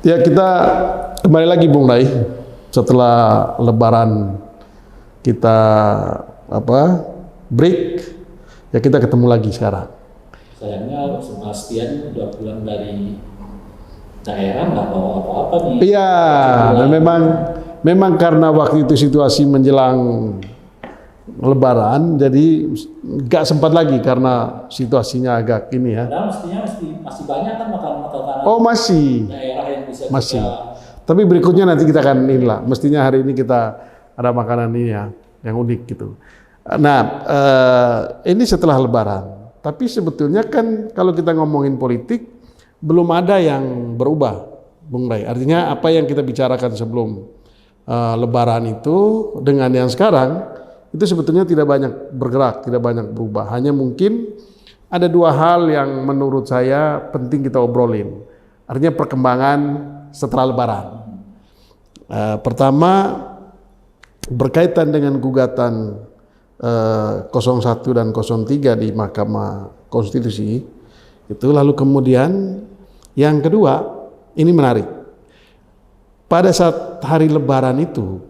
Ya, kita kembali lagi Bung Rai setelah Lebaran kita break, ya kita ketemu lagi sekarang. Sayangnya Sebastian udah pulang dari daerah nggak bawa apa-apa nih. Iya, dan memang karena waktu itu situasi menjelang Lebaran, jadi nggak sempat lagi karena situasinya agak ini ya. Padahal mestinya masih banyak kan makanan-makanan. Oh masih. Daerah yang bisa Masih. kita. Tapi berikutnya nanti kita akan inilah. Mestinya hari ini kita ada makanan ini ya, yang unik gitu. Nah, ini setelah Lebaran. Tapi sebetulnya kan kalau kita ngomongin politik, belum ada yang berubah, Bung Rai. Artinya apa yang kita bicarakan sebelum Lebaran itu dengan yang sekarang, itu sebetulnya tidak banyak bergerak, tidak banyak berubah. Hanya mungkin ada dua hal yang menurut saya penting kita obrolin. Artinya perkembangan setelah Lebaran. Pertama, berkaitan dengan gugatan 01 dan 03 di Mahkamah Konstitusi itu, lalu kemudian yang kedua, ini menarik. Pada saat hari Lebaran itu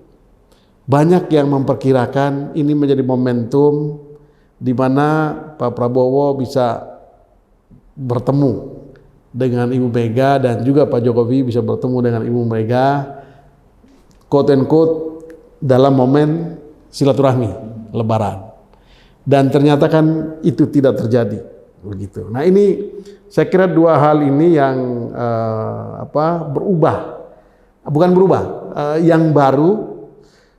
banyak yang memperkirakan ini menjadi momentum di mana Pak Prabowo bisa bertemu dengan Ibu Mega dan juga Pak Jokowi bisa bertemu dengan Ibu Mega, quote and quote, dalam momen silaturahmi Lebaran. Dan ternyata kan itu tidak terjadi begitu. Nah, ini saya kira dua hal ini yang yang baru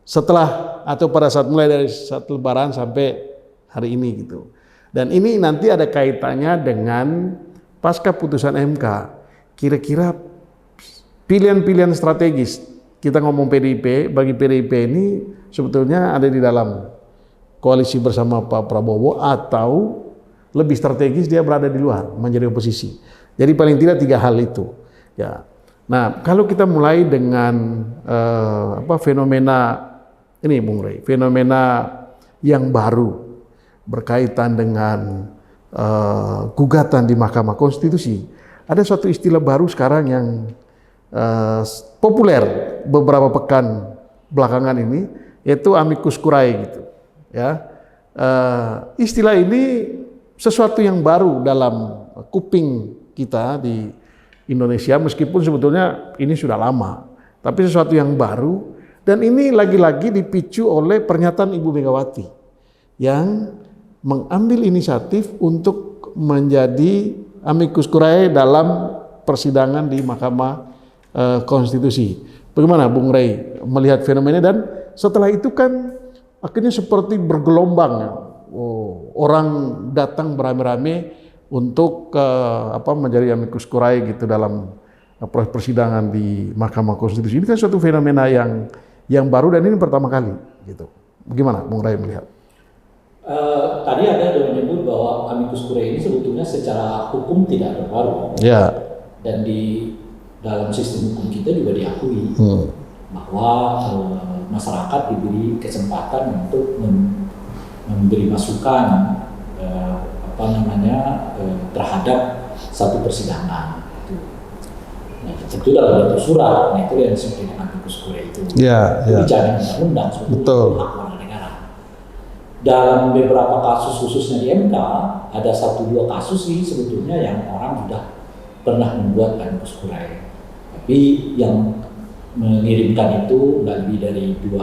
setelah atau pada saat mulai dari saat Lebaran sampai hari ini gitu. Dan ini nanti ada kaitannya dengan pasca putusan MK. Kira-kira pilihan-pilihan strategis, kita ngomong PDIP, bagi PDIP ini sebetulnya ada di dalam koalisi bersama Pak Prabowo atau lebih strategis dia berada di luar menjadi oposisi. Jadi paling tidak tiga hal itu. Ya. Nah, kalau kita mulai dengan fenomena ini, Bung Rai, fenomena yang baru berkaitan dengan gugatan di Mahkamah Konstitusi. Ada suatu istilah baru sekarang yang populer beberapa pekan belakangan ini, yaitu amicus curiae gitu. Ya, istilah ini sesuatu yang baru dalam kuping kita di Indonesia, meskipun sebetulnya ini sudah lama, tapi sesuatu yang baru. Dan ini lagi-lagi dipicu oleh pernyataan Ibu Megawati yang mengambil inisiatif untuk menjadi amicus curiae dalam persidangan di Mahkamah Konstitusi. Bagaimana Bung Rai melihat fenomena, dan setelah itu kan akhirnya seperti bergelombang, orang datang beramai-ramai untuk menjadi amicus curiae gitu dalam proses persidangan di Mahkamah Konstitusi. Ini kan suatu fenomena yang baru dan ini pertama kali gitu. Bagaimana Bung Rai melihat? Tadi ada yang menyebut bahwa amicus curiae ini sebetulnya secara hukum tidak berpengaruh. Ya. Dan di dalam sistem hukum kita juga diakui bahwa masyarakat diberi kesempatan untuk memberi masukan terhadap satu persidangan. Nah, tentu dalam bentuk surat. Nah, itu yang disebut dengan amicus curiae itu. Ya, itu bicara undang-undang sebetulnya hak warga negara. Dalam beberapa kasus khususnya di MK ada 1-2 kasus sih sebetulnya yang orang sudah pernah membuat amicus curiae. Tapi yang mengirimkan itu nggak lebih dari 2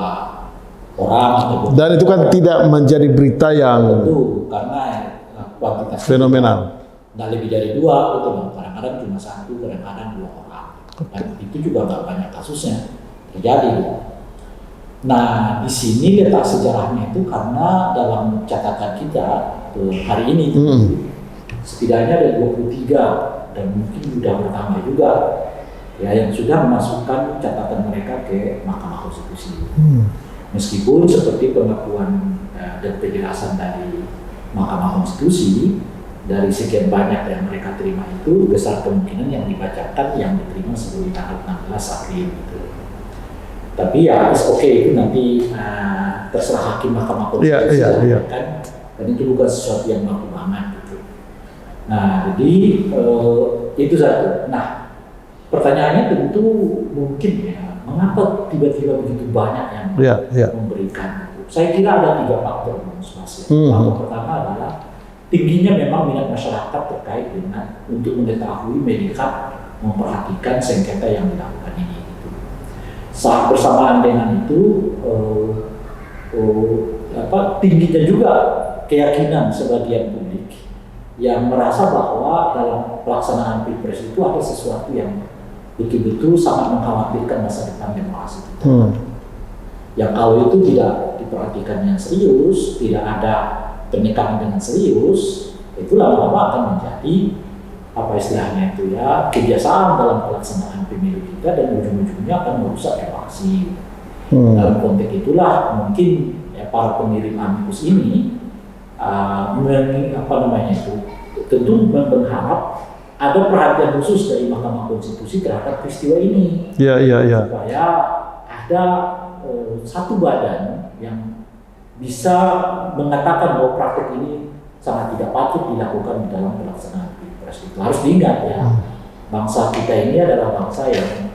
orang. Dan itu kan tidak menjadi berita yang tentu karena kuantitas fenomenal. Nggak lebih dari 2 gitu, kadang-kadang cuma 1, kadang-kadang 2 orang. Dan itu juga nggak banyak kasusnya terjadi. Nah, di sini letak sejarahnya itu karena dalam catatan kita hari ini setidaknya ada 23 dan mungkin sudah bertambah juga ya yang sudah memasukkan catatan mereka ke Mahkamah Konstitusi. Meskipun seperti pengakuan dan penjelasan dari Mahkamah Konstitusi, dari sekian banyak yang mereka terima itu besar kemungkinan yang dibacakan yang diterima sebelum tanggal 16 April gitu. Tapi ya oke, itu nanti terserah hakim Mahkamah Konstitusi kan, dan itu bukan sesuatu yang baku banget gitu. Nah, jadi itu satu. Nah, Pertanyaannya tentu mungkin ya, mengapa tiba-tiba begitu banyak yang memberikan? Saya kira ada 3 faktor, Mas. Faktor pertama adalah tingginya memang minat masyarakat terkait dengan untuk mengetahui, melihat, memperhatikan sengketa yang dilakukan ini. Saat bersamaan dengan itu, tingginya juga keyakinan sebagian publik yang merasa bahwa dalam pelaksanaan Pilpres itu ada sesuatu yang betul-betul sangat mengkhawatirkan masa depan demokrasi kita. Yang kalau itu tidak diperhatikan dengan serius, tidak ada pernikahan dengan serius, itu lama-lama akan menjadi apa istilahnya itu ya, kebiasaan dalam pelaksanaan pemilu kita dan ujung-ujungnya akan merusak demokrasi. Dalam konteks itulah mungkin ya, para pengirim amikus ini tentu berharap ada perhatian khusus dari Mahkamah Konstitusi terhadap peristiwa ini. Supaya ada satu badan yang bisa mengatakan bahwa praktek ini sangat tidak patut dilakukan di dalam pelaksanaan Pilpres. Itu harus diingat ya, bangsa kita ini adalah bangsa yang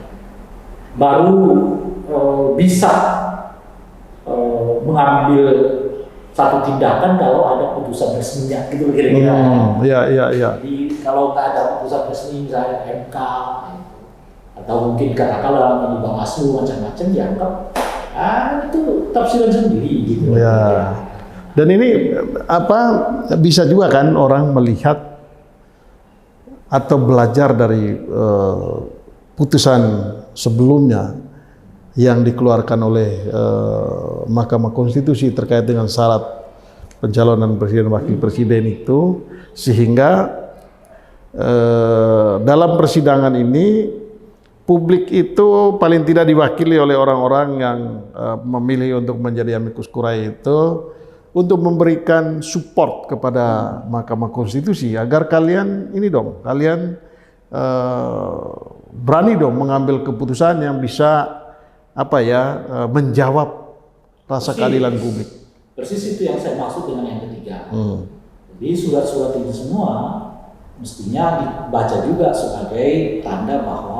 baru bisa mengambil satu tindakan kalau ada putusan resminya, gitu kira-kira. Jadi kalau nggak ada putusan resmi, misalnya MK atau mungkin katakanlah di Bawaslu macam-macam dianggap itu tafsiran sendiri gitu. Dan ini bisa juga kan orang melihat atau belajar dari putusan sebelumnya yang dikeluarkan oleh Mahkamah Konstitusi terkait dengan syarat pencalonan presiden wakil presiden itu, sehingga dalam persidangan ini publik itu paling tidak diwakili oleh orang-orang yang memilih untuk menjadi amicus curiae itu untuk memberikan support kepada Mahkamah Konstitusi agar kalian berani dong mengambil keputusan yang bisa menjawab rasa keadilan publik. Persis itu yang saya maksud dengan yang ketiga. Jadi surat-surat ini semua mestinya dibaca juga sebagai tanda bahwa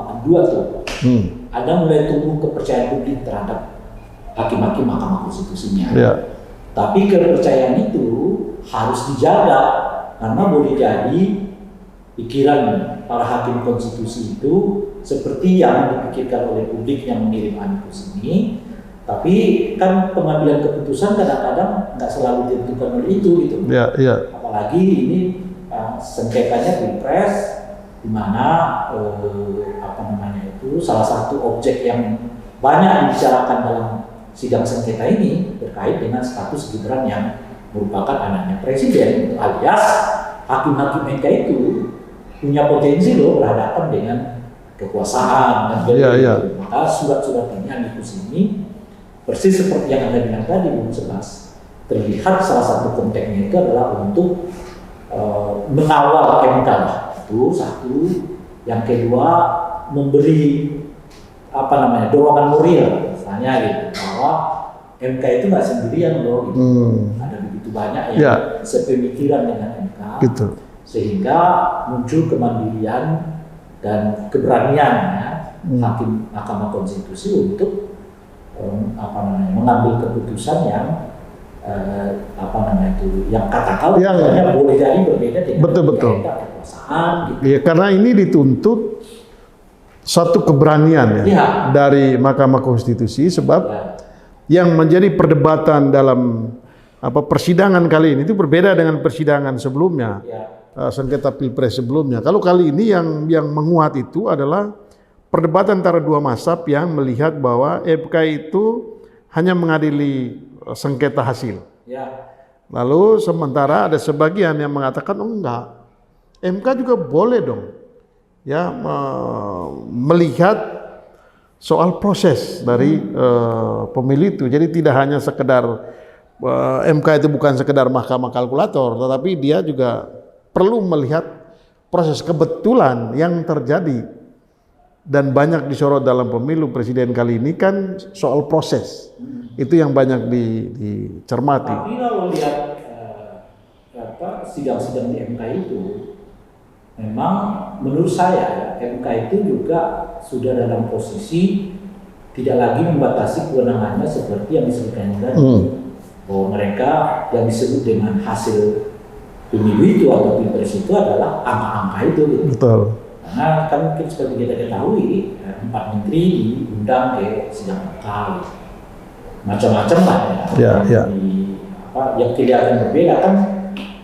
ada mulai tumbuh kepercayaan publik terhadap hakim-hakim Mahkamah Konstitusinya. Tapi kepercayaan itu harus dijaga karena boleh jadi pikiran para hakim konstitusi itu seperti yang dipikirkan oleh publik yang mengirim amikus ini, tapi kan pengambilan keputusan kadang-kadang nggak selalu ditentukan oleh itu gitu. Apalagi ini sengketanya Pilpres, di mana salah satu objek yang banyak dibicarakan dalam sidang sengketa ini terkait dengan status Gibran yang merupakan anaknya presiden, alias hakim-hakim MK itu punya potensi berhadapan dengan kekuasaan dan maka surat-surat ini amikus ini persis seperti yang Anda bilang tadi Bung Sebas, terlihat salah satu konteksnya itu adalah untuk mengawal MK itu satu, yang kedua memberi dorongan moral misalnya gitu, bahwa MK itu nggak sendirian loh gitu. Ada begitu banyak yang sepemikiran dengan MK gitu. Sehingga muncul kemandirian dan keberanian hakim Mahkamah Konstitusi untuk mengambil keputusan yang yang katakan boleh jadi berbeda dengan kekuasaan gitu. Karena ini dituntut satu keberanian dari Mahkamah Konstitusi, sebab yang menjadi perdebatan dalam persidangan kali ini itu berbeda dengan persidangan sebelumnya. Sengketa Pilpres sebelumnya. Kalau kali ini yang menguat itu adalah perdebatan antara dua mazhab yang melihat bahwa MK itu hanya mengadili sengketa hasil. Lalu sementara ada sebagian yang mengatakan enggak, MK juga boleh dong melihat soal proses dari pemilu itu. Jadi tidak hanya sekedar MK itu bukan sekedar mahkamah kalkulator, tetapi dia juga perlu melihat proses kebetulan yang terjadi. Dan banyak disorot dalam pemilu presiden kali ini kan soal proses. Itu yang banyak dicermati. Tapi kalau lihat sidang-sidang di MK itu, memang menurut saya MK itu juga sudah dalam posisi tidak lagi membatasi kewenangannya seperti yang disebutkan tadi, bahwa mereka yang disebut dengan hasil pemilu itu atau pilpres itu adalah angka-angka itu. Gitu. Betul. Karena kan mungkin seperti kita ketahui, 4 menteri diundang ke sidang MK, gitu. Macam-macam lah ya. Yang kelihatan berbeda kan,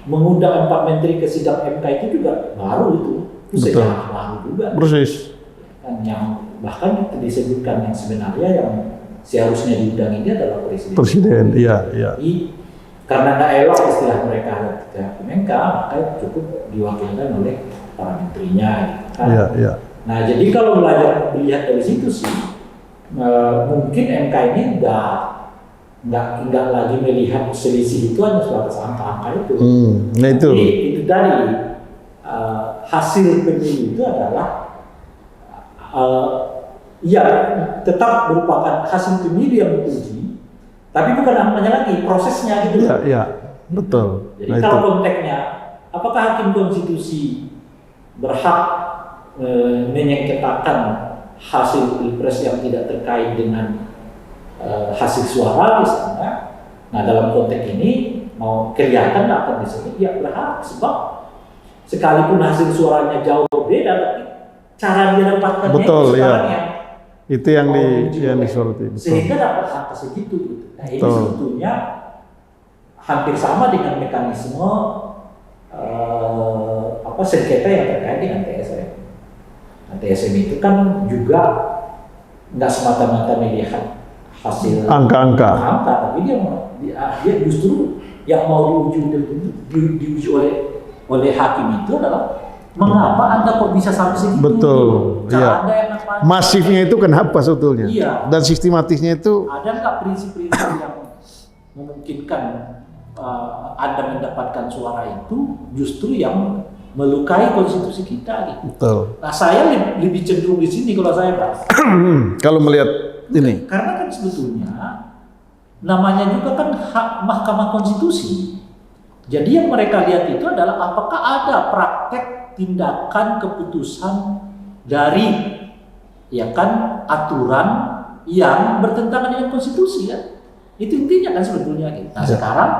mengundang 4 menteri ke sidang MK itu juga baru itu sejarah baru juga. Persis. Kan yang bahkan disebutkan yang sebenarnya yang seharusnya diundang ini adalah presiden. Presiden, iya. Karena nggak elok istilah mereka ke MK, maka cukup diwakilkan oleh para menterinya. Kan? Iya. Nah, jadi kalau melihat dari situ sih, mungkin MK ini nggak lagi melihat selisih itu hanya sebatas angka-angka itu. Nah itu. Jadi itu tadi hasil pemilu itu adalah tetap merupakan hasil pemilu yang diuji, tapi bukan namanya lagi prosesnya gitu. Iya, betul. Jadi kalau konteksnya, apakah hakim konstitusi berhak menyengketakan hasil pilpres yang tidak terkait dengan hasil suara misalnya? Nah, dalam konteks ini mau kelihatan akan disebut ya berhak, sebab sekalipun hasil suaranya jauh berbeda, tapi cara dia dapatkannya betul, itu sekarang itu yang disoroti. Sehingga dapat angka segitu. Gitu. Nah, ini sebetulnya hampir sama dengan mekanisme sengketa yang terkait dengan TSM. Nah, TSM itu kan juga nggak semata-mata melihat hasil angka-angka, tapi dia justru yang mau diuji oleh hakim itu adalah mengapa Anda kok bisa sampai segitu? Betul. Cara Anda yang apa? Masifnya itu kenapa sebetulnya? Iya. Dan sistematisnya itu ada nggak prinsip-prinsip yang memungkinkan Anda mendapatkan suara itu justru yang melukai konstitusi kita gitu. Betul. Nah, saya lebih cenderung di sini kalau saya bahas. Kalau melihat ini. Karena kan sebetulnya namanya juga kan hak Mahkamah Konstitusi. Jadi yang mereka lihat itu adalah apakah ada praktek tindakan keputusan dari aturan yang bertentangan dengan konstitusi kan. Itu intinya kan sebetulnya. Nah, sekarang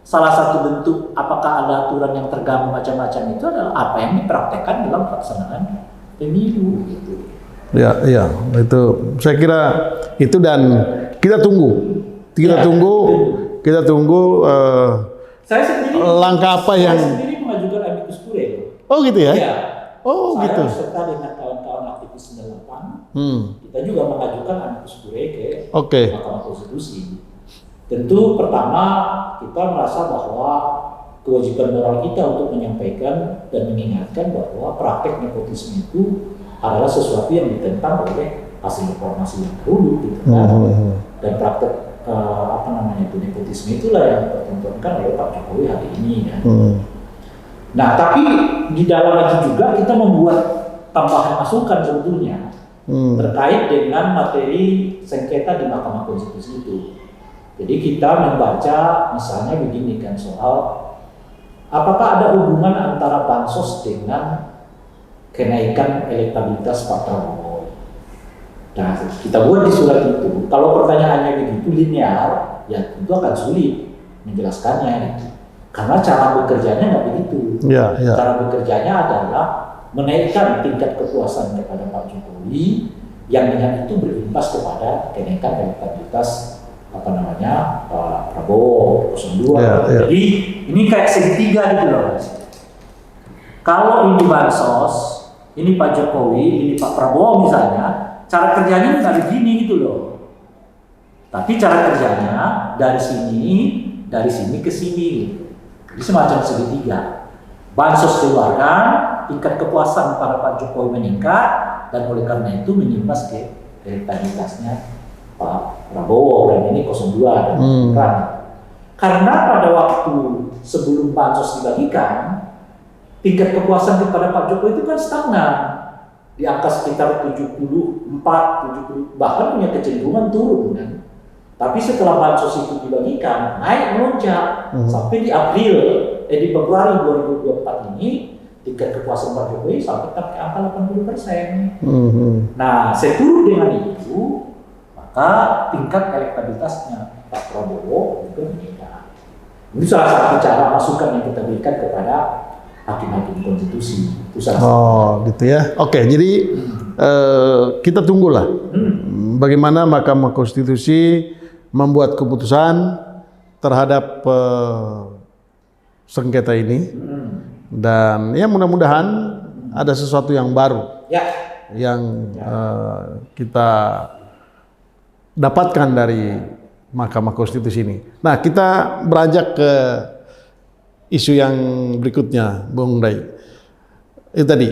salah satu bentuk apakah ada aturan yang terganggu macam-macam itu adalah apa yang dipraktekkan dalam pelaksanaan pemilu gitu. Ya, itu saya kira itu, dan kita tunggu. Kita tunggu saya sendiri, langkah apa yang saya sendiri mengajukan amicus curiae. Oh gitu ya? Iya. Oh saya gitu. Serta dengan kawan-kawan aktivis 98, kita juga mengajukan amicus curiae ke Mahkamah Konstitusi. Tentu pertama kita merasa bahwa kewajiban moral kita untuk menyampaikan dan mengingatkan bahwa praktek nepotisme itu adalah sesuatu yang ditentang oleh hasil reformasi yang dahulu, gitu kan. Dan praktek nepotisme itulah yang dipertontonkan oleh Pak Jokowi hari ini kan. Nah, tapi di dalam itu juga kita membuat tambahan masukan sebetulnya terkait dengan materi sengketa di Mahkamah Konstitusi itu. Jadi kita membaca misalnya begini kan, soal apakah ada hubungan antara bansos dengan kenaikan elektabilitas Pak Prabowo. Nah, kita buat di surat itu. Kalau pertanyaannya begitu linear, ya tentu akan sulit menjelaskannya gitu. Karena cara bekerjanya nggak begitu. Cara bekerjanya adalah menaikkan tingkat kepuasan kepada Pak Jokowi yang dengan itu berimbas kepada kenaikan elektabilitas Pak Prabowo 02. Jadi ini kayak segitiga gitu loh. Kalau ini bansos, ini Pak Jokowi, ini Pak Prabowo misalnya, cara kerjanya nggak begini gitu loh. Tapi cara kerjanya dari sini ke sini gitu. Jadi semacam segitiga. Bansos keluarkan, tingkat kepuasan para Pak Jokowi meningkat, dan oleh karena itu menyimbas ke elektabilitasnya Pak Prabowo, dan ini 02 dan karena pada waktu sebelum bansos dibagikan, tingkat kepuasan kepada Pak Jokowi itu kan stagnan di angka sekitar 74, 70, bahkan punya kecenderungan turun kan. Tapi setelah bansos itu dibagikan, naik melonjak sampai di Februari 2024 ini tingkat kepuasan Pak Jokowi sampai ke angka 80%. Nah, seturut dengan itu, maka tingkat elektabilitasnya Pak Prabowo juga meningkat. Ini salah satu cara masukan yang kita berikan kepada hakim-hakim konstitusi. Itu salah gitu ya. Oke, jadi kita tunggulah bagaimana Mahkamah Konstitusi membuat keputusan terhadap sengketa ini. Dan ya mudah-mudahan ada sesuatu yang baru yang kita dapatkan dari Mahkamah Konstitusi ini. Nah, kita beranjak ke isu yang berikutnya, Bung Ray. Itu tadi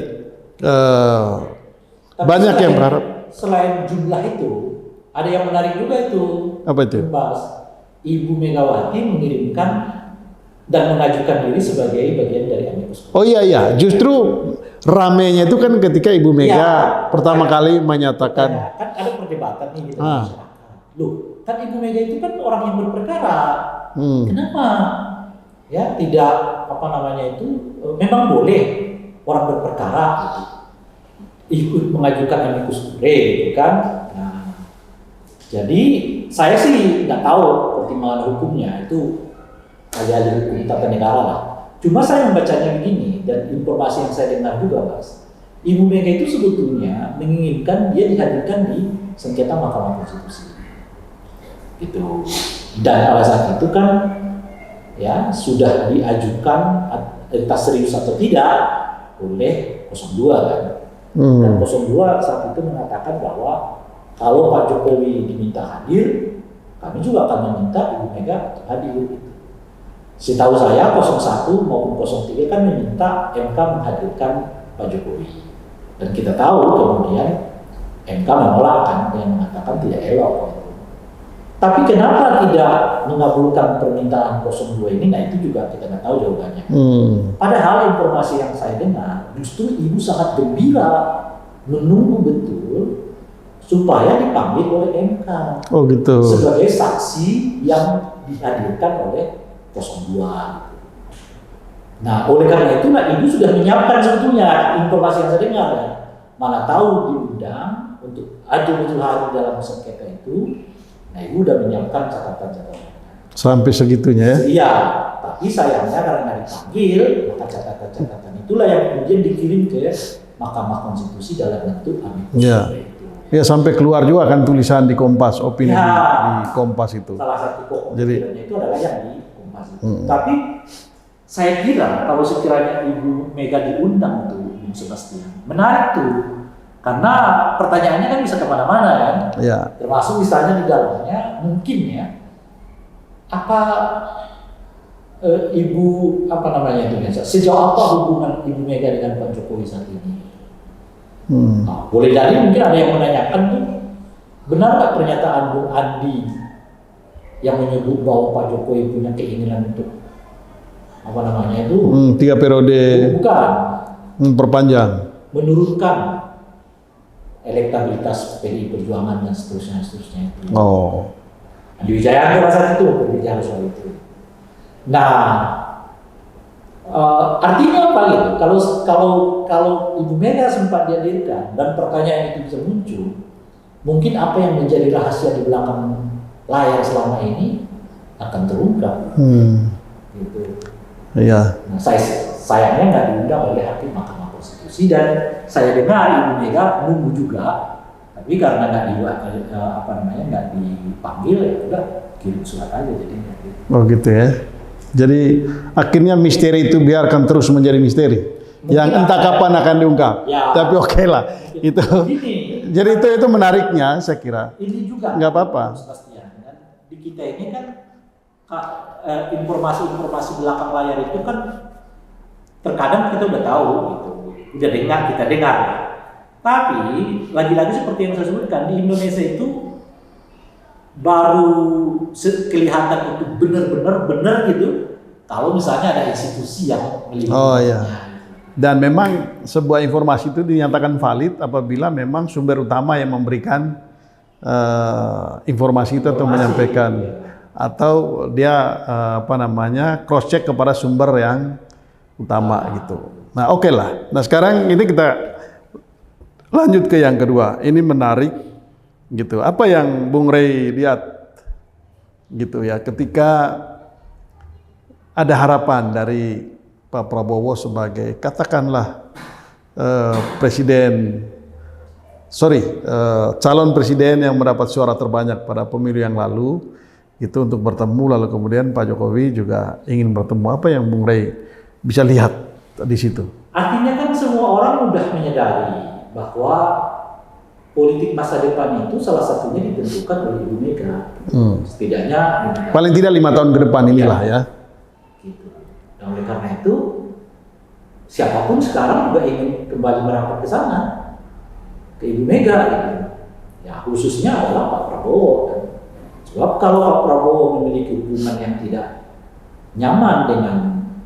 banyak yang berharap. Selain jumlah itu, ada yang menarik juga itu. Apa itu? Ibu Megawati mengirimkan dan mengajukan diri sebagai bagian dari amikus. Oh iya, justru ramenya itu kan ketika Ibu Mega pertama kali menyatakan. Kan ada perdebatan nih gitu masyarakat. Loh, kan Ibu Mega itu kan orang yang berperkara. Kenapa? Ya tidak memang boleh orang berperkara gitu, ikut mengajukan amikus kure gitu kan. Nah, jadi saya sih nggak tahu pertimbangan hukumnya itu. Ahli hukum tata negara lah. Cuma saya membacanya begini, dan informasi yang saya dengar juga, Mas. Ibu Mega itu sebetulnya menginginkan dia dihadirkan di sengketa Mahkamah Konstitusi. Gitu. Dan alasan itu kan ya sudah diajukan entah serius atau tidak oleh 02 kan. Dan 02 saat itu mengatakan bahwa kalau Pak Jokowi diminta hadir, kami juga akan meminta Ibu Mega untuk hadir. Setahu saya 01 maupun 03 kan meminta MK menghadirkan Pak Jokowi. Dan kita tahu kemudian MK menolak kan, yang mengatakan tidak elok. Tapi kenapa tidak mengabulkan permintaan 02 ini? Nah itu juga kita nggak tahu jawabannya. Padahal informasi yang saya dengar, justru ibu sangat gembira menunggu betul supaya dipanggil oleh MK. Oh gitu. Sebagai saksi yang dihadirkan oleh 02. Nah, oleh karena itu, ibu sudah menyiapkan sebetulnya informasi yang saya dengar ya. Mana tahu diundang untuk adil hadir dalam sengketa itu. Nah, ibu sudah menyiapkan catatan-catatan. Sampai segitunya ya? Iya, tapi sayangnya karena dipanggil, maka catatan-catatan itulah yang kemudian dikirim ke Mahkamah Konstitusi dalam bentuk amikus kure itu. Ya, sampai keluar juga kan tulisan di Kompas, opini di Kompas itu. Salah satu pokok itu adalah yang di Tapi saya kira kalau sekiranya Ibu Mega diundang tuh, Bung Sebastian, menarik tuh, karena pertanyaannya kan bisa kemana-mana kan, termasuk misalnya di dalamnya mungkin ya, sejauh apa hubungan Ibu Mega dengan Pak Jokowi saat ini? Nah, boleh jadi mungkin ada yang menanyakan tuh, benar nggak pernyataan Bung Andi yang menyebut bahwa Pak Jokowi punya keinginan untuk 3 periode, bukan memperpanjang, menurunkan elektabilitas PDI Perjuangan dan seterusnya itu. Andi Wijayanto saat itu berbicara soal itu. Nah, artinya apa gitu? Kalau Ibu Mega sempat dihadirkan dan pertanyaan itu bisa muncul, mungkin apa yang menjadi rahasia di belakang layar selama ini akan terungkap. Gitu. Iya. Nah, sayangnya nggak diundang oleh hakim Mahkamah Konstitusi, dan saya dengar Ibu Mega nunggu juga, tapi karena nggak dipanggil ya udah kirim surat aja jadinya. Oh gitu ya. Jadi akhirnya misteri itu biarkan terus menjadi misteri. Mungkin yang entah kapan akan diungkap. Ya. Tapi oke lah. Itu. Jadi itu menariknya saya kira. Ini juga. Nggak apa-apa. Di kita ini kan informasi-informasi belakang layar itu kan terkadang kita udah tahu gitu, kita dengar. Tapi lagi-lagi seperti yang saya sebutkan, di Indonesia itu baru kelihatan itu benar gitu kalau misalnya ada institusi yang melindungi. Dan memang sebuah informasi itu dinyatakan valid apabila memang sumber utama yang memberikan informasi itu atau menyampaikan, atau dia cross check kepada sumber yang utama gitu. Nah, oke lah. Nah, sekarang ini kita lanjut ke yang kedua. Ini menarik gitu. Apa yang Bung Rey lihat gitu ya ketika ada harapan dari Pak Prabowo sebagai katakanlah calon presiden yang mendapat suara terbanyak pada pemilu yang lalu itu untuk bertemu, lalu kemudian Pak Jokowi juga ingin bertemu. Apa yang Bung Rey bisa lihat di situ? Artinya kan semua orang udah menyadari bahwa politik masa depan itu salah satunya ditentukan oleh Ibu Mega. Setidaknya paling tidak 5 tahun ke depan inilah ya. Gitu. Dan oleh karena itu siapapun sekarang juga ingin kembali merapat ke sana, ke Ibu Mega gitu. Ya khususnya adalah Pak Prabowo. Sebab kalau Pak Prabowo memiliki hubungan yang tidak nyaman dengan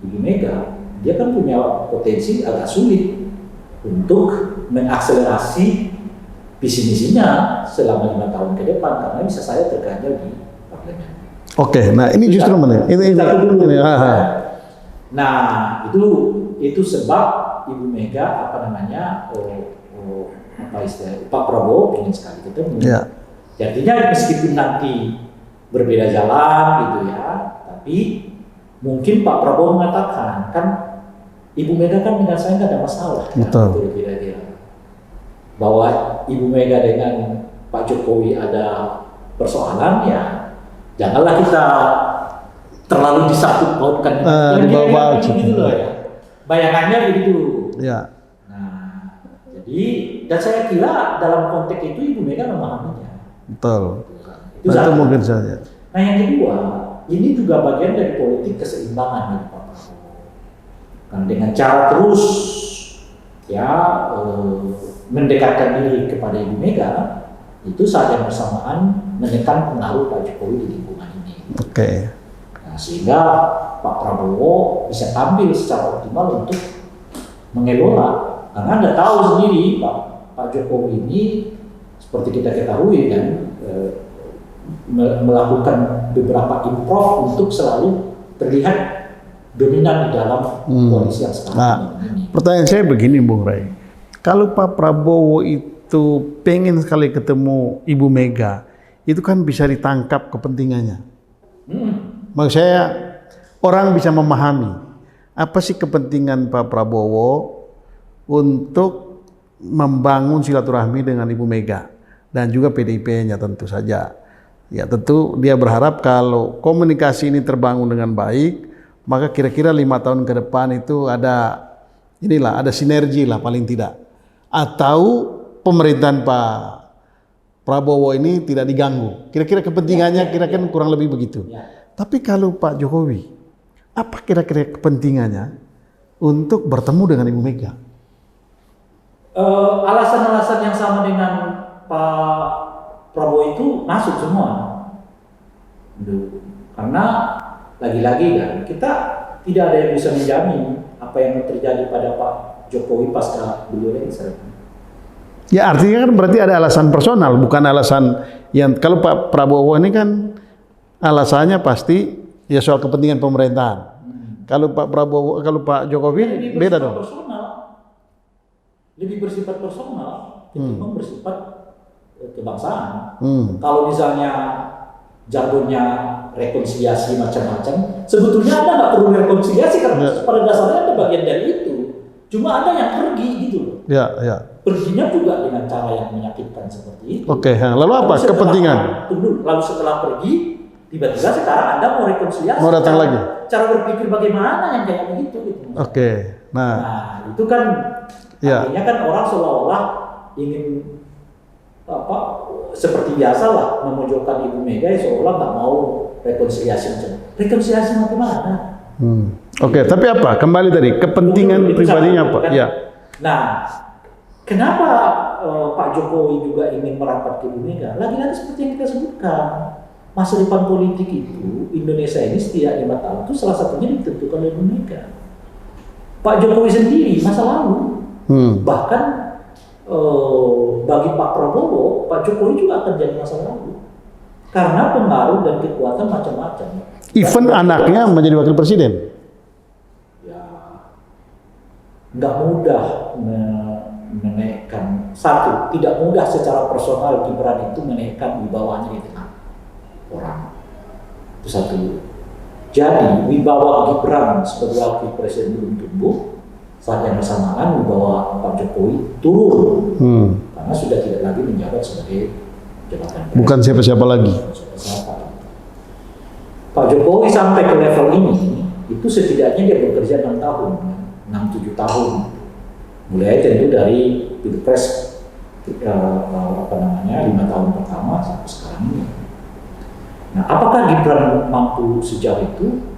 Ibu Mega, dia kan punya potensi agak sulit untuk mengakselerasi visi misinya selama 5 tahun ke depan karena bisa saya terganjal di parlemen. Oke, nah ini justru mana? Ini. Nah itu sebab Ibu Mega Pak Prabowo ingin sekali ketemu. Ya. Artinya meskipun nanti berbeda jalan gitu ya, tapi mungkin Pak Prabowo mengatakan kan Ibu Mega kan dengan saya nggak ada masalah. Betul. Kira-kira bahwa Ibu Mega dengan Pak Jokowi ada persoalan ya, janganlah kita terlalu disangkut pautkan. Dibawa gitu loh ya. Bayangannya begitu. Ya. Nah, jadi dan saya kira dalam konteks itu Ibu Mega memahaminya. Betul. Itu mungkin saja. Nah yang kedua, ini juga bagian dari politik keseimbangan dari Pak Prabowo. Kan dengan cara terus mendekatkan diri kepada Ibu Mega, itu saat yang bersamaan menekan pengaruh Pak Jokowi di lingkungan ini. Oke. Nah, sehingga Pak Prabowo bisa tampil secara optimal untuk mengelola. Karena Anda tahu sendiri Pak Jokowi ini seperti kita ketahui kan melakukan beberapa improv untuk selalu terlihat dominan di dalam koalisi yang sekarang ini. Pertanyaan saya begini, Bung Rey. Kalau Pak Prabowo itu pengen sekali ketemu Ibu Mega, itu kan bisa ditangkap kepentingannya. Maksud saya, orang bisa memahami apa sih kepentingan Pak Prabowo untuk membangun silaturahmi dengan Ibu Mega dan juga PDIP-nya tentu saja. Ya tentu dia berharap kalau komunikasi ini terbangun dengan baik, maka kira-kira 5 tahun ke depan itu ada sinergi lah paling tidak. Atau pemerintahan Pak Prabowo ini tidak diganggu. Kira-kira kepentingannya kira-kira kurang lebih begitu. Tapi kalau Pak Jokowi, apa kira-kira kepentingannya untuk bertemu dengan Ibu Mega? Alasan-alasan yang sama dengan Pak Prabowo itu masuk semua. Karena lagi-lagi kan kita tidak ada yang bisa menjamin apa yang terjadi pada Pak Jokowi pasca beliau lengser. Ya artinya kan berarti ada alasan personal, bukan alasan yang kalau Pak Prabowo ini kan alasannya pasti ya soal kepentingan pemerintahan. Kalau Pak Jokowi beda dong. Lebih bersifat personal, ketimbang bersifat kebangsaan. Kalau misalnya jargonnya rekonsiliasi macam-macam, sebetulnya Anda nggak perlu rekonsiliasi karena pada dasarnya Anda bagian dari itu. Cuma Anda yang pergi gitu loh. Ya. Perginya juga dengan cara yang menyakitkan seperti itu. Oke, lalu apa kepentingan? Lalu setelah pergi, tiba-tiba sekarang Anda mau rekonsiliasi. Mau datang lagi? Cara berpikir bagaimana yang kayak begitu gitu. Oke. Nah, itu kan artinya kan orang seolah-olah ingin seperti biasa lah memojokkan Ibu Mega seolah nggak mau rekonsiliasi macam. Rekonsiliasi bagaimana? Oke, tapi apa? Kembali tadi kepentingan pribadinya apa? Kan? Ya. Nah, kenapa Pak Jokowi juga ingin merapat ke Ibu Mega? Lagi-lagi seperti yang kita sebutkan, masa depan politik itu Indonesia ini setiap 5 tahun itu salah satunya ditentukan oleh Ibu Mega. Pak Jokowi sendiri masa lalu, bahkan bagi Pak Prabowo, Pak Jokowi juga akan jadi masa lalu karena pengaruh dan kekuatan macam-macam. Even anaknya menjadi wakil presiden. Ya, nggak mudah menaikkan, satu, tidak mudah secara personal Gibran itu menaikkan wibawanya di tengah orang. Itu satu. Jadi wibawa Gibran sebagai wakil presiden belum tumbuh, saat yang bersamaan wibawa Pak Jokowi turun karena sudah tidak lagi menjabat sebagai jabatan presiden. Bukan siapa-siapa lagi. Siapa-siapa. Pak Jokowi sampai ke level ini itu setidaknya dia bekerja 6 tahun, 6-7 tahun. Mulai tentu dari Pilpres 5 tahun pertama sampai sekarang ini. Nah, apakah Gibran mampu sejauh itu?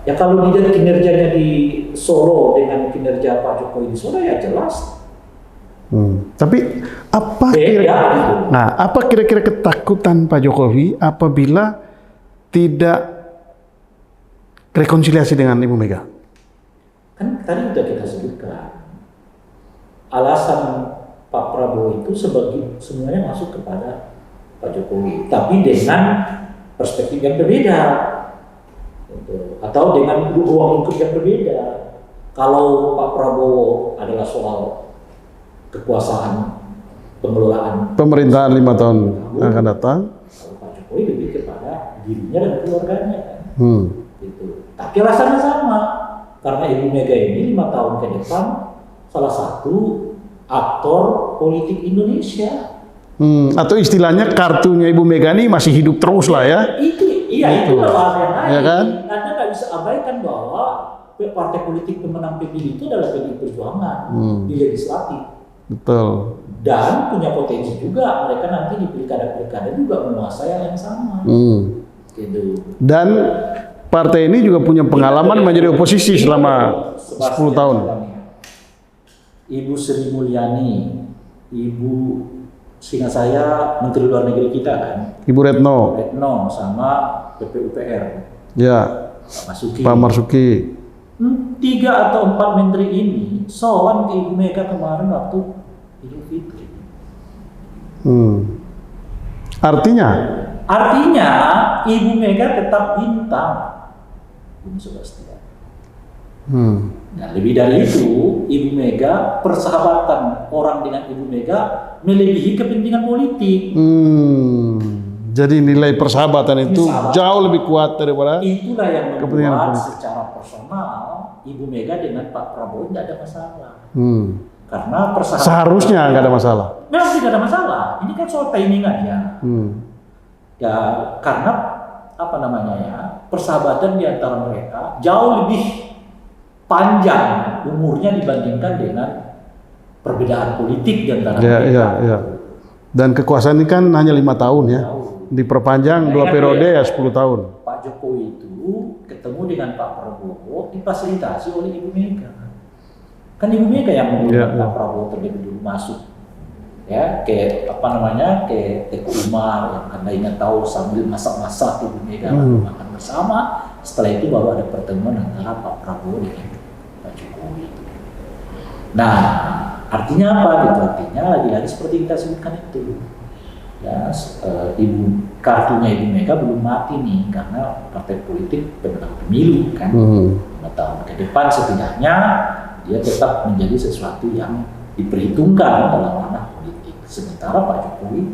Ya kalau dilihat kinerjanya di Solo dengan kinerja Pak Jokowi di Solo ya jelas. Tapi apa apa kira-kira ketakutan Pak Jokowi apabila tidak rekonsiliasi dengan Ibu Mega? Kan tadi sudah kita sebutkan. Alasan Pak Prabowo itu semuanya masuk kepada Pak Jokowi, tapi dengan perspektif yang berbeda, gitu. Atau dengan ruang lingkup yang berbeda. Kalau Pak Prabowo adalah soal kekuasaan pengelolaan pemerintahan 5 tahun yang akan datang, kalau Pak Jokowi lebih kepada dirinya dan keluarganya kan. Gitu. Tapi alasannya sama, karena Ibu Mega ini 5 tahun ke depan salah satu aktor politik Indonesia. Atau istilahnya kartunya Ibu Mega ini masih hidup terus lah ya. Itu bahasa yang lain. Ya kan? Anda nggak bisa abaikan bahwa partai politik pemenang pemilu itu adalah PDI Perjuangan di legislatif. Betul. Dan punya potensi juga mereka nanti di pilkada-pilkada juga menguasai hal yang sama. Gitu. Dan partai ini juga punya pengalaman menjadi oposisi selama 10 tahun. Ibu Sri Mulyani, Ibu seingat saya Menteri Luar Negeri kita kan, Ibu Retno sama PPUPR, ya, Pak Marsuki. 3 atau 4 menteri ini sowan ke Ibu Mega kemarin waktu Idul Fitri. Artinya Ibu Mega tetap bintang, Bung Sebastian. Nah, lebih dari itu, Ibu Mega, persahabatan orang dengan Ibu Mega melebihi kepentingan politik. Jadi nilai persahabatan itu jauh lebih kuat daripada itulah yang kepentingan membuat politik. secara personal Ibu Mega dengan Pak Prabowo tidak ada masalah. Karena persahabatan seharusnya nggak ada masalah. Memang tidak ada masalah. Ini kan soal timing aja. Ya karena persahabatan di antara mereka jauh lebih panjang umurnya dibandingkan dengan perbedaan politik di antara mereka. Iya. Dan kekuasaan ini kan hanya 5 tahun ya. Diperpanjang 2 periode ya 10 tahun. Pak Jokowi itu ketemu dengan Pak Prabowo difasilitasi oleh Ibu Mega. Kan Ibu Mega yang mengundang Pak Prabowo terlebih dulu masuk. Ya, ke Teku Umar yang Anda ingat tahu sambil masak-masak Ibu Mega makan bersama. Setelah itu baru ada pertemuan antara Pak Prabowo dengan Pak Jokowi. Nah, artinya apa gitu? Artinya lagi-lagi seperti kita sebutkan itu. Ya, kartunya Ibu Mega belum mati nih karena partai politik pemenang pemilu kan. 5 tahun ke depan setidaknya dia tetap menjadi sesuatu yang diperhitungkan dalam ranah politik. Sementara Pak Jokowi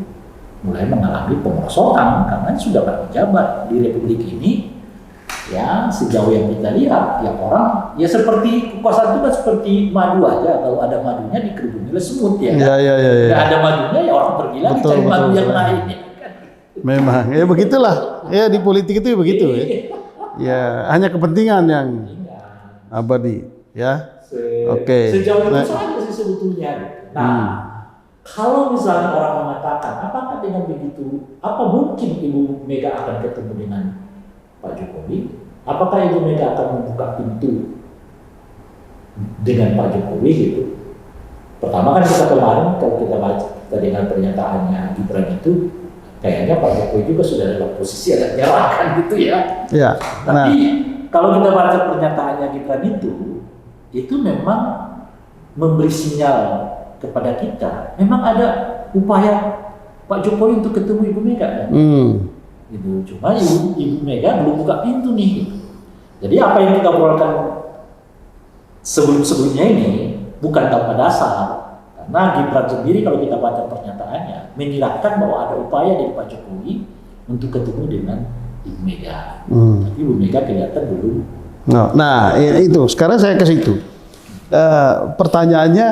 mulai mengalami pengosokan karena sudah berjabat di Republik ini. Ya, sejauh yang kita lihat, ya orang, ya seperti kekuasaan itu kan seperti madu aja. Kalau ada madunya dikerubungi oleh semut ya. Iya. Nggak ada madunya ya orang pergi lagi cari madu yang lain. Memang, ya begitulah. Ya di politik itu begitu ya. Ya hanya kepentingan yang abadi, ya. Oke. Sejauh itu saja sih sebetulnya. Nah, kalau misalnya orang mengatakan, apakah dengan begitu, apa mungkin Ibu Mega akan ketemu dengan Pak Jokowi? Apakah Ibu Mega akan membuka pintu dengan Pak Jokowi gitu? Pertama kan kita kemarin kalau kita baca dengan pernyataannya Gibran itu kayaknya Pak Jokowi juga sudah dalam posisi agak nyerahkan gitu ya. Iya. Tapi kalau kita baca pernyataannya Gibran itu memang memberi sinyal kepada kita, memang ada upaya Pak Jokowi untuk ketemu Ibu Mega kan? Gitu. Cuma Ibu Mega belum buka pintu nih. Gitu. Jadi apa yang kita obrolkan sebelum-sebelumnya ini bukan tanpa dasar. Karena Gibran sendiri kalau kita baca pernyataannya menyiratkan bahwa ada upaya dari Pak Jokowi untuk ketemu dengan Ibu Mega. Tapi Ibu Mega kelihatan belum. Nah, itu sekarang saya ke situ. Pertanyaannya,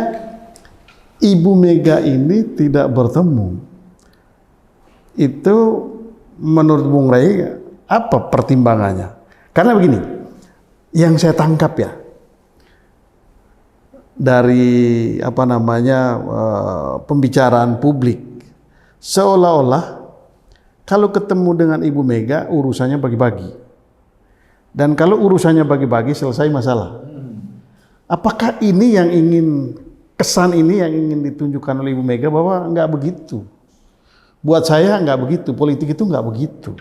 Ibu Mega ini tidak bertemu. Itu menurut Bung Ray apa pertimbangannya? Karena begini, yang saya tangkap ya dari pembicaraan publik, seolah-olah kalau ketemu dengan Ibu Mega urusannya bagi-bagi, dan kalau urusannya bagi-bagi selesai masalah. Apakah ini yang kesan ini yang ingin ditunjukkan oleh Ibu Mega, bahwa nggak begitu? Buat saya nggak begitu, politik itu nggak begitu.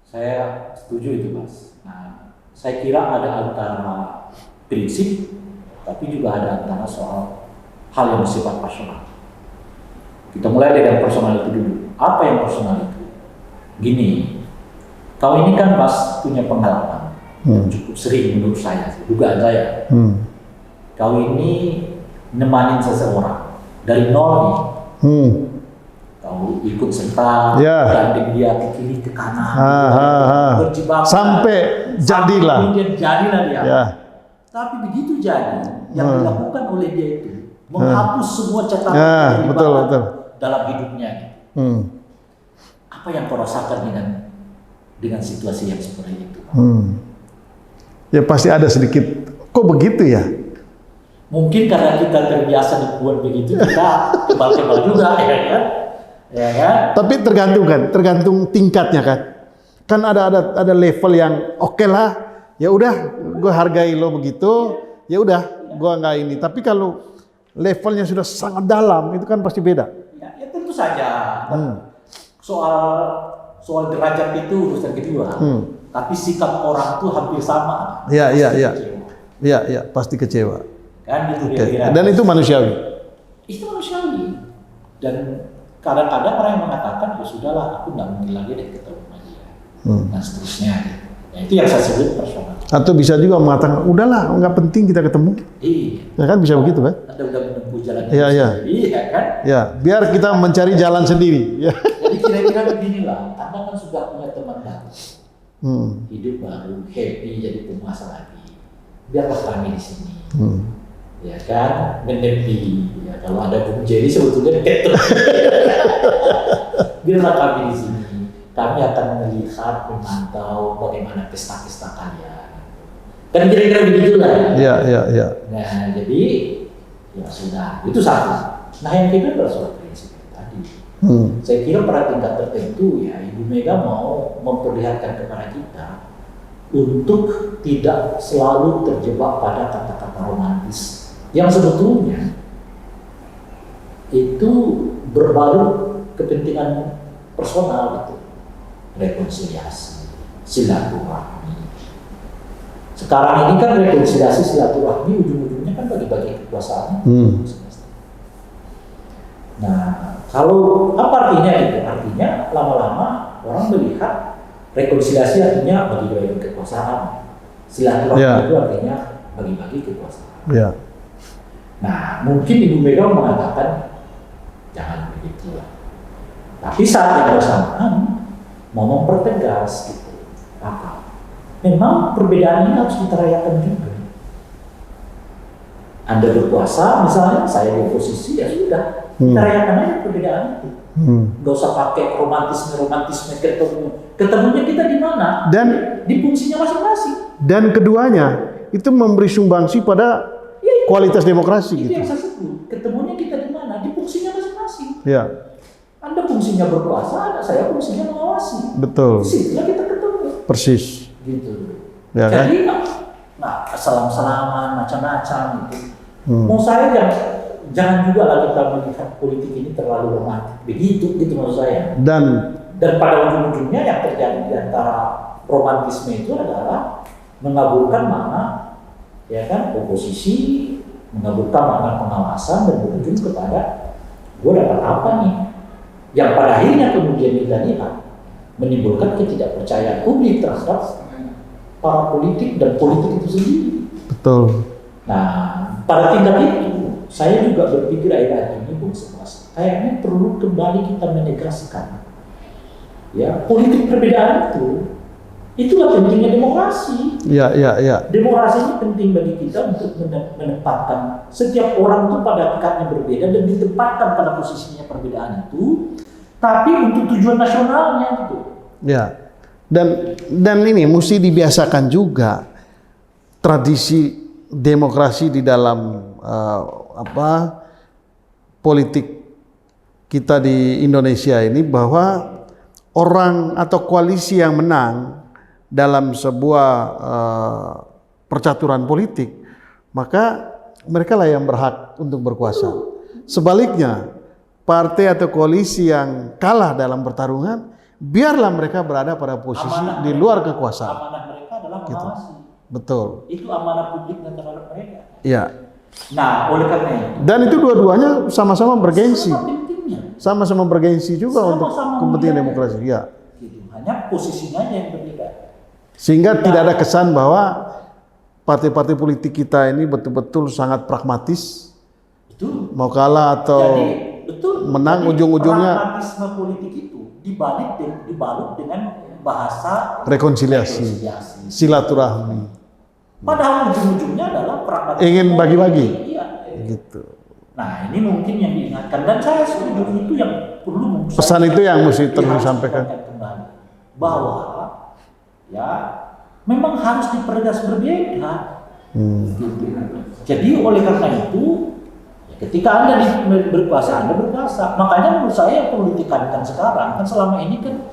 Saya setuju itu, Mas. Nah, saya kira ada antara prinsip, tapi juga ada antara soal hal yang bersifat personal. Kita mulai dengan personal itu dulu. Apa yang personal itu? Gini, kau ini kan Mas punya pengalaman cukup sering menurut saya, dugaan saya. Kau ini nemanin seseorang dari nol nih. Kau ikut serta, gandeng dia ke kiri ke kanan, berjibaku sampai jadilah. Kemudian jadilah dia. Tapi begitu jadi, yang dilakukan oleh dia itu menghapus semua catatan yang dibawa dalam hidupnya. Apa yang kau rasakan dengan situasi yang seperti itu? Ya pasti ada sedikit, kok begitu ya? Mungkin karena kita terbiasa dibuat begitu, kita kebal-kebal juga, ya kan? Ya kan? Tapi tergantung tingkatnya kan. Kan ada level yang oke lah, ya udah, gue hargai lo begitu, ya udah, gue nggak ini. Tapi kalau levelnya sudah sangat dalam, itu kan pasti beda. Ya tentu saja. Soal derajat itu urusan kedua. Tapi sikap orang itu hampir sama. Iya, pasti kecewa. Kan gitu kira-kira. Dan itu manusiawi. Itu manusiawi. Dan kadang-kadang orang yang mengatakan, ya sudahlah, aku nggak mau lagi deh ketemu sama dia. Dan seterusnya. Ya, itu yang saya sebut personal. Atau bisa juga mengatakan, udahlah, nggak penting kita ketemu. Iya. Ya kan bisa begitu kan? Anda udah menempuh jalan Iya kan? Ya, biar kita mencari jalan sendiri. Ya. Jadi kira-kira beginilah, Anda kan sudah punya teman baru. Hidup baru, happy, jadi penguasa lagi. Biarlah kami di sini. Ya kan, menepi. Ya, kalau ada Bung Jerry sebetulnya ketemu. Biarlah kami di sini. Kami akan melihat, memantau bagaimana pesta-pesta kalian. Kan kira-kira begitulah ya. Iya. Nah, jadi ya sudah, itu satu. Nah, yang kedua adalah soal prinsip tadi. Saya kira pada tingkat tertentu ya Ibu Mega mau memperlihatkan kepada kita untuk tidak selalu terjebak pada kata-kata romantis yang sebetulnya itu berbalut kepentingan personal gitu. Rekonsiliasi, silaturahmi. Sekarang ini kan rekonsiliasi silaturahmi ujung-ujungnya kan bagi-bagi kekuasaan. Nah, kalau apa artinya gitu? Artinya lama-lama orang melihat rekonsiliasi artinya bagi-bagi kekuasaan. Silaturahmi itu artinya bagi-bagi kekuasaan. Nah, mungkin Ibu Mega mengatakan jangan begitu lah. Tapi saat yang bersamaan mau mempertegas gitu. Apa? Memang perbedaan ini harus kita rayakan juga. Anda berkuasa, misalnya saya di oposisi, ya sudah. Kita rayakan aja perbedaan itu. Gak usah pakai romantisme ketemunya kita di mana? Dan di fungsinya masing-masing. Dan keduanya itu memberi sumbangsi pada kualitas demokrasi. Itu gitu. yang saya sebut. Ketemunya kita di mana? Di fungsinya masing-masing. Ya. Anda fungsinya berkuasa, saya fungsinya mengawasi. Betul. Disitulah kita ketemu. Persis. Gitu. Ya, jadi kan? Salam-salaman macam-macam gitu. Mau saya jangan juga lah kita melihat politik ini terlalu romantis. Begitu gitu maksud saya. Dan pada ujung-ujungnya yang terjadi di antara romantisme itu adalah mengabulkan makna ya kan oposisi, mengabulkan makna pengawasan dan berujung kepada gue dapat apa nih? Yang pada akhirnya kemudian kita lihat menimbulkan ketidakpercayaan publik terhadap para politik dan politik itu sendiri. Betul. Nah, pada tingkat itu, saya juga berpikir akhir-akhir ini, Bung Sebastian, kayaknya perlu kembali kita menegaskan, ya, politik perbedaan itulah pentingnya demokrasi. Ya, ya, ya. Demokrasi ini penting bagi kita untuk menempatkan setiap orang itu pada tingkatnya berbeda dan ditempatkan pada posisinya perbedaan itu, tapi untuk tujuan nasionalnya gitu. Ya. Dan ini mesti dibiasakan juga tradisi demokrasi di dalam politik kita di Indonesia ini, bahwa orang atau koalisi yang menang dalam sebuah percaturan politik, maka mereka lah yang berhak untuk berkuasa. Sebaliknya, partai atau koalisi yang kalah dalam pertarungan, biarlah mereka berada pada posisi di luar kekuasaan. Amanah mereka adalah mengawasi. Betul. Itu amanah publik terhadap mereka. Ya. Nah, oleh karena itu. Dan itu dua-duanya sama-sama bergengsi. Sama pentingnya. Sama-sama bergengsi juga untuk kepentingan demokrasi. Ya. Gitu. Hanya posisinya yang berbeda. Sehingga tidak ada kesan bahwa partai-partai politik kita ini betul-betul sangat pragmatis. Betul. Mau kalah atau menang, ujung-ujungnya pragmatisme politik itu dibalut dengan bahasa rekonsiliasi, silaturahmi. Padahal ujung-ujungnya adalah pragmatisme ingin bagi-bagi. Iya. Gitu. Nah, ini mungkin yang diingatkan, dan saya setuju itu yang perlu pesan itu yang mesti terus disampaikan kembali, bahwa ya memang harus dipertegas berbeda. Gitu. Jadi oleh karena itu, ketika Anda berkuasa, Anda berkuasa. Makanya menurut saya yang perlu ditekankan sekarang, kan selama ini kan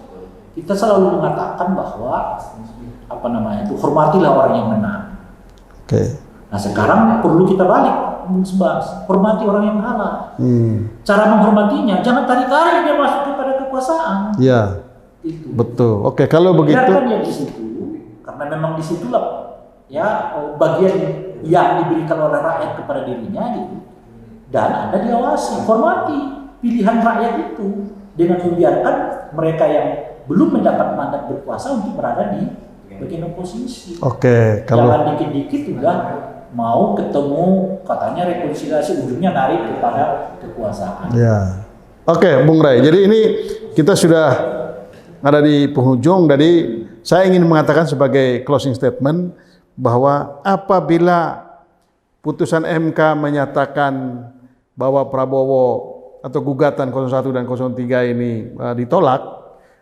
kita selalu mengatakan bahwa hormatilah orang yang menang. Oke. Nah sekarang perlu kita balik, hormati orang yang kalah. Cara menghormatinya, jangan tarik-tarik dia masuk kepada kekuasaan. Iya. Itu. Betul. Oke, kalau begitu. Biarkan dia di situ, karena memang di situlah ya bagian yang diberikan oleh rakyat kepada dirinya gitu. Dan Anda diawasi, hormati pilihan rakyat itu dengan membiarkan mereka yang belum mendapat mandat berkuasa untuk berada di bagian oposisi. Oke, kalau jangan dikit-dikit udah mau ketemu katanya rekonsiliasi, ujungnya narik kepada kekuasaan. Ya. Oke, Bung Ray. Jadi ini kita sudah ada di penghujung. Jadi saya ingin mengatakan sebagai closing statement bahwa apabila putusan MK menyatakan bahwa Prabowo atau gugatan 01 dan 03 ini ditolak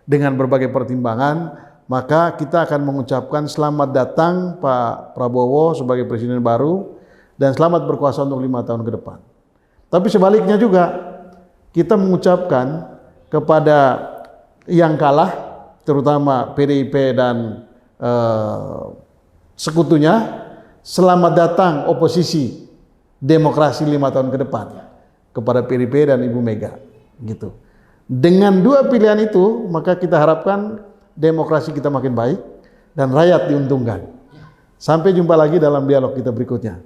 dengan berbagai pertimbangan, maka kita akan mengucapkan selamat datang Pak Prabowo sebagai presiden baru dan selamat berkuasa untuk 5 tahun ke depan. Tapi sebaliknya juga kita mengucapkan kepada yang kalah, terutama PDIP dan sekutunya, selamat datang oposisi demokrasi 5 tahun ke depan kepada PDIP dan Ibu Mega, gitu. Dengan dua pilihan itu, maka kita harapkan demokrasi kita makin baik dan rakyat diuntungkan. Sampai jumpa lagi dalam dialog kita berikutnya.